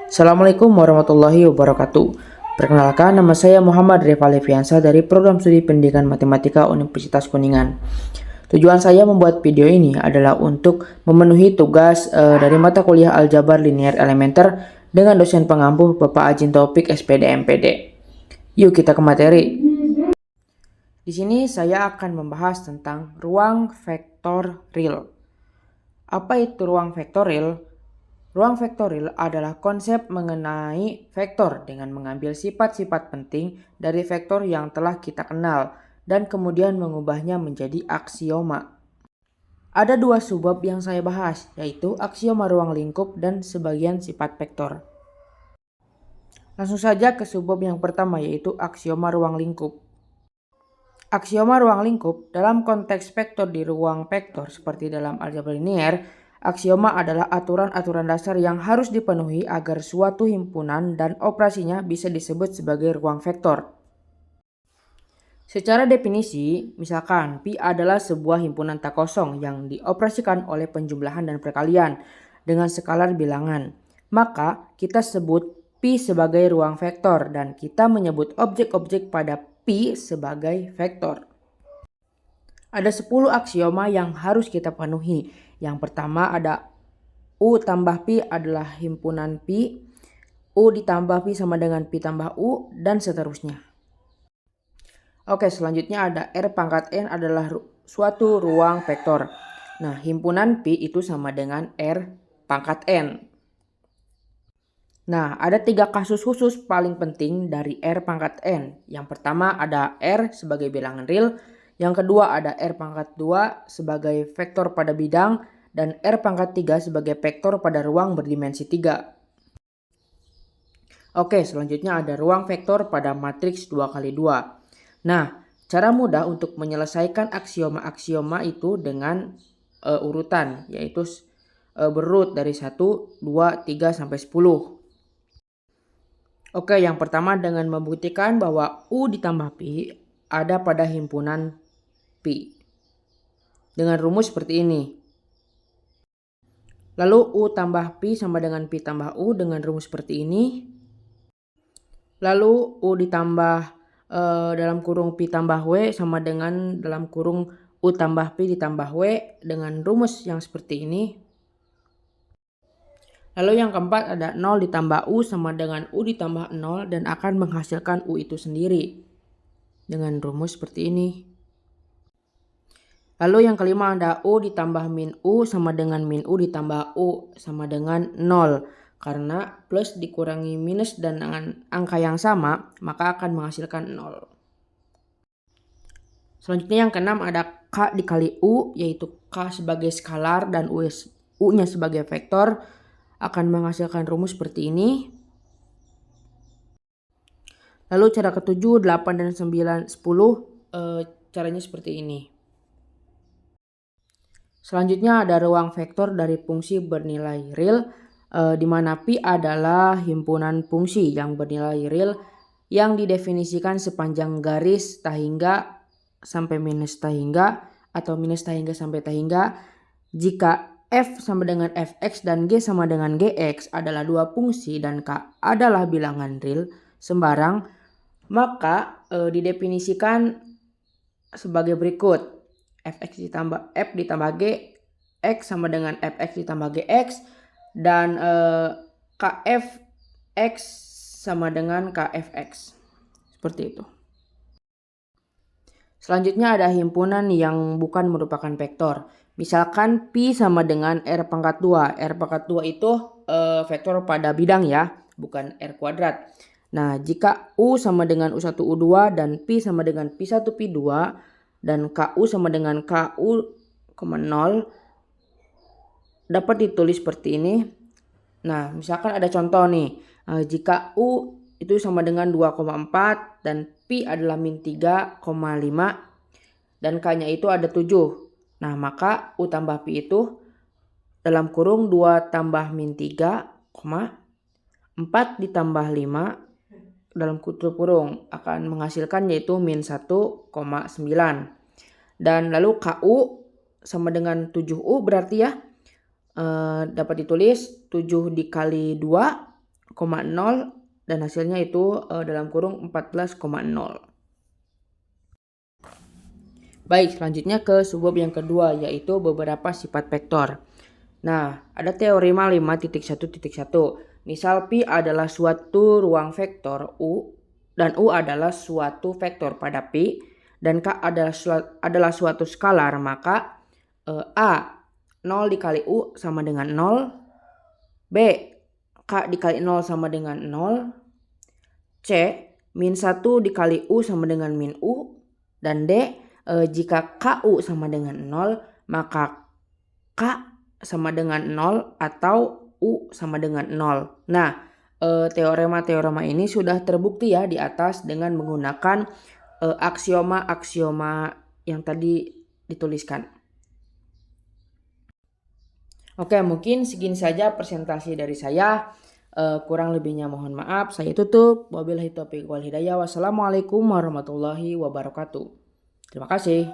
Assalamualaikum warahmatullahi wabarakatuh. Perkenalkan, nama saya Muhammad Rifa Leviansa dari Program Studi Pendidikan Matematika Universitas Kuningan. Tujuan saya membuat video ini adalah untuk memenuhi tugas dari mata kuliah Aljabar Linear Elementer dengan dosen pengampu Bapak Ajin Taufik SPD MPD. Yuk kita ke materi. Di sini saya akan membahas tentang ruang vektor real. Apa itu ruang vektor real? Ruang vektorial adalah konsep mengenai vektor dengan mengambil sifat-sifat penting dari vektor yang telah kita kenal dan kemudian mengubahnya menjadi aksioma. Ada dua subbab yang saya bahas, yaitu aksioma ruang lingkup dan sebagian sifat vektor. Langsung saja ke subbab yang pertama, yaitu aksioma ruang lingkup. Aksioma ruang lingkup dalam konteks vektor di ruang vektor seperti dalam aljabar linear. Aksioma adalah aturan-aturan dasar yang harus dipenuhi agar suatu himpunan dan operasinya bisa disebut sebagai ruang vektor. Secara definisi, misalkan Pi adalah sebuah himpunan tak kosong yang dioperasikan oleh penjumlahan dan perkalian dengan skalar bilangan. Maka kita sebut Pi sebagai ruang vektor dan kita menyebut objek-objek pada Pi sebagai vektor. Ada 10 aksioma yang harus kita penuhi. Yang pertama ada U tambah Pi adalah himpunan Pi, U ditambah Pi sama dengan Pi tambah U, dan seterusnya. Oke, selanjutnya ada R pangkat N adalah suatu ruang vektor. Nah, himpunan Pi itu sama dengan R pangkat N. Nah, ada 3 kasus khusus paling penting dari R pangkat N. Yang pertama ada R sebagai bilangan real. Yang kedua ada R pangkat 2 sebagai vektor pada bidang dan R pangkat 3 sebagai vektor pada ruang berdimensi 3. Oke, selanjutnya ada ruang vektor pada matriks 2x2. Nah, cara mudah untuk menyelesaikan aksioma-aksioma itu dengan urutan, yaitu berurut dari 1, 2, 3, sampai 10. Oke, yang pertama dengan membuktikan bahwa U ditambah Pi ada pada himpunan Pi. Dengan rumus seperti ini. Lalu U tambah Pi sama dengan Pi tambah U dengan rumus seperti ini. Lalu U ditambah dalam kurung Pi tambah W sama dengan dalam kurung U tambah Pi ditambah W dengan rumus yang seperti ini. Lalu yang keempat ada 0 ditambah U sama dengan U ditambah 0 dan akan menghasilkan U itu sendiri. Dengan rumus seperti ini. Lalu yang kelima ada U ditambah min U sama dengan min U ditambah U sama dengan 0. Karena plus dikurangi minus dan dengan angka yang sama maka akan menghasilkan 0. Selanjutnya yang keenam ada K dikali U, yaitu K sebagai skalar dan U-nya sebagai vektor akan menghasilkan rumus seperti ini. Lalu cara ke-7, 8, dan 9, 10 caranya seperti ini. Selanjutnya ada ruang vektor dari fungsi bernilai real, di mana Pi adalah himpunan fungsi yang bernilai real yang didefinisikan sepanjang garis tahingga sampai minus tahingga atau minus tahingga sampai tahingga jika F sama dengan Fx dan G sama dengan Gx adalah dua fungsi dan K adalah bilangan real sembarang, maka didefinisikan sebagai berikut. Fx ditambah F ditambah G, X sama dengan Fx ditambah Gx, dan Kfx sama dengan Kfx. Seperti itu. Selanjutnya ada himpunan yang bukan merupakan vektor. Misalkan Pi sama dengan R pangkat 2. R pangkat 2 itu vektor pada bidang ya, bukan R kuadrat. Nah, jika U sama dengan U1 U2 dan Pi sama dengan Pi1 Pi2 dan KU sama dengan KU, 0 dapat ditulis seperti ini. Nah, misalkan ada contoh nih, jika U itu sama dengan 2,4 dan Pi adalah min 3,5 dan K-nya itu ada 7. Nah, maka U tambah Pi itu dalam kurung 2 tambah min 3, 4 ditambah 5 dalam tutup kurung akan menghasilkan yaitu min 1,9. Dan lalu KU sama dengan 7U berarti ya dapat ditulis 7 dikali 2 dan hasilnya itu dalam kurung 14,0. Baik, selanjutnya ke subbab yang kedua, yaitu beberapa sifat vektor. Nah, ada teorema 5.1.1. Misal Pi adalah suatu ruang vektor U dan U adalah suatu vektor pada Pi dan K adalah suatu skalar, maka A 0 dikali U sama dengan 0, B K dikali 0 sama dengan 0, C min 1 dikali U sama dengan min U, dan D jika KU sama dengan 0 maka K sama dengan 0 atau U sama dengan 0. Nah, teorema-teorema ini sudah terbukti ya di atas dengan menggunakan aksioma-aksioma yang tadi dituliskan. Oke, mungkin segini saja presentasi dari saya. Kurang lebihnya mohon maaf. Saya tutup. Wabillahi taufiq wal hidayah. Wassalamualaikum warahmatullahi wabarakatuh. Terima kasih.